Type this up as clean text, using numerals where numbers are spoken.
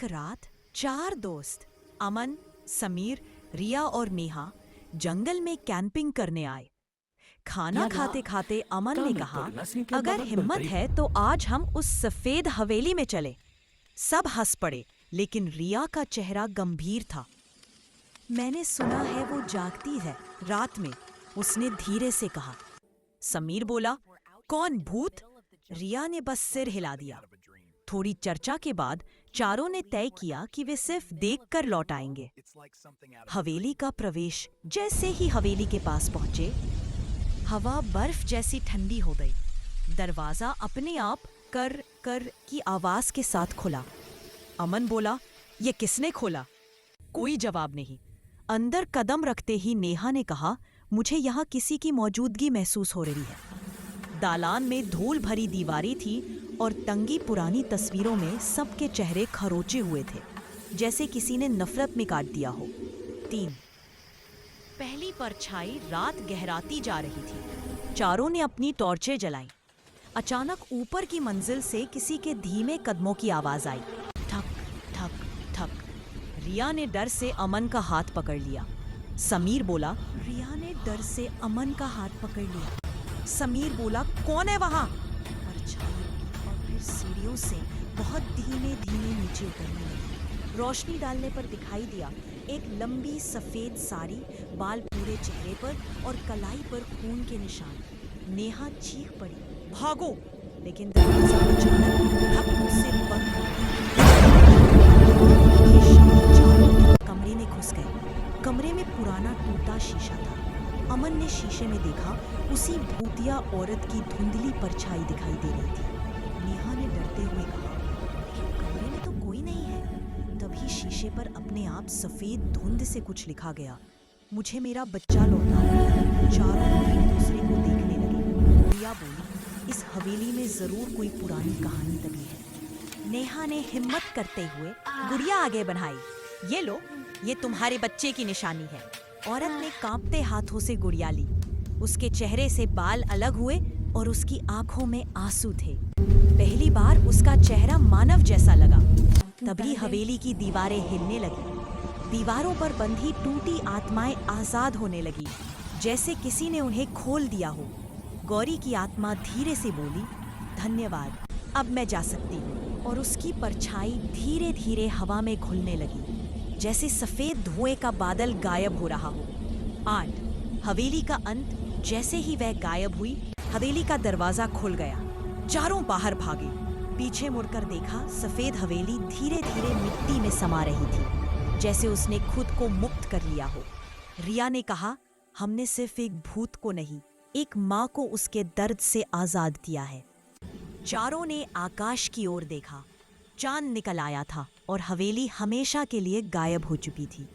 एक रात 4 दोस्त अमन, समीर, रिया और नेहा जंगल में कैंपिंग करने आए। खाना खाते खाते अमन ने कहा, अगर हिम्मत है तो आज हम उस सफेद हवेली में चले। सब हंस पड़े, लेकिन रिया का चेहरा गंभीर था। मैंने सुना है वो जागती है रात में, उसने धीरे से कहा। समीर बोला, कौन, भूत? रिया ने बस सिर हिला दिया। थोड़ी चर्चा के बाद चारों ने तय किया कि वे सिर्फ देखकर लौट आएंगे। हवेली का प्रवेश जैसे ही हवेली के पास पहुंचे, हवा बर्फ जैसी ठंडी हो गई। दरवाजा अपने आप कर कर की आवाज के साथ खुला। अमन बोला, ये किसने खोला? कोई जवाब नहीं। अंदर कदम रखते ही नेहा ने कहा, मुझे यहाँ किसी की मौजूदगी महसूस हो रही है। दालान में धूल भरी दीवारें थी और तंगी पुरानी तस्वीरों में सबके चेहरे खरोचे हुए थे, जैसे किसी ने नफरत में काट दिया हो। 3 पहली परछाई रात गहराती जा रही थी। चारों ने अपनी टॉर्चें जलाईं। अचानक ऊपर की मंजिल से किसी के धीमे कदमों की आवाज आई। ठक ठक ठक। रिया ने डर से अमन का हाथ पकड़ लिया। समीर बोला, रिया ने डर से अमन का हाथ पकड़ लिया। समीर बोला, कौन है वहां? परछाई और फिर सीढ़ियों से बहुत धीमे धीमे नीचे उतरने लगी। रोशनी डालने पर दिखाई दिया एक लंबी सफेद साड़ी, बाल पूरे चेहरे पर और कलाई पर खून के निशान। नेहा चीख पड़ी, भागो! लेकिन दरवाजा अचानक धप से बंद हो गया। कमरे में घुस गए। कमरे में पुराना टूटा शीशा था। अमन ने शीशे में देखा, उसी भूतिया औरत की धुंधली परछाई दिखाई दे रही थी। नेहा ने डरते हुए कहा, कमरे में तो कोई नहीं है। तभी शीशे पर अपने आप सफेद धुंध से कुछ लिखा गया, मुझे मेरा बच्चा लौटा। चारों एक दूसरे को देखने लगे। रिया बोली, इस हवेली में जरूर कोई पुरानी कहानी दबी है। नेहा ने हिम्मत करते हुए गुड़िया आगे बढ़ाई। ये लो, ये तुम्हारे बच्चे की निशानी है। औरत ने कांपते हाथों से गुड़िया ली। उसके चेहरे से बाल अलग हुए और उसकी आंखों में आंसू थे। पहली बार उसका चेहरा मानव जैसा लगा। तभी हवेली की दीवारें हिलने लगी। दीवारों पर बंधी टूटी आत्माएं आजाद होने लगी, जैसे किसी ने उन्हें खोल दिया हो। गौरी की आत्मा धीरे से बोली, धन्यवाद, अब मैं जा सकती हूँ। और उसकी परछाई धीरे धीरे हवा में घुलने लगी, जैसे सफेद धुएं का बादल गायब हो रहा हो। 8 हवेली का अंत। जैसे ही वह गायब हुई, हवेली का दरवाजा खुल गया। चारों बाहर भागे। पीछे मुड़कर देखा, सफेद हवेली धीरे धीरे मिट्टी में समा रही थी, जैसे उसने खुद को मुक्त कर लिया हो। रिया ने कहा, हमने सिर्फ एक भूत को नहीं, एक माँ को उसके दर्द से आजाद किया है। चारों ने आकाश की ओर देखा। चांद निकल आया था और हवेली हमेशा के लिए गायब हो चुकी थी।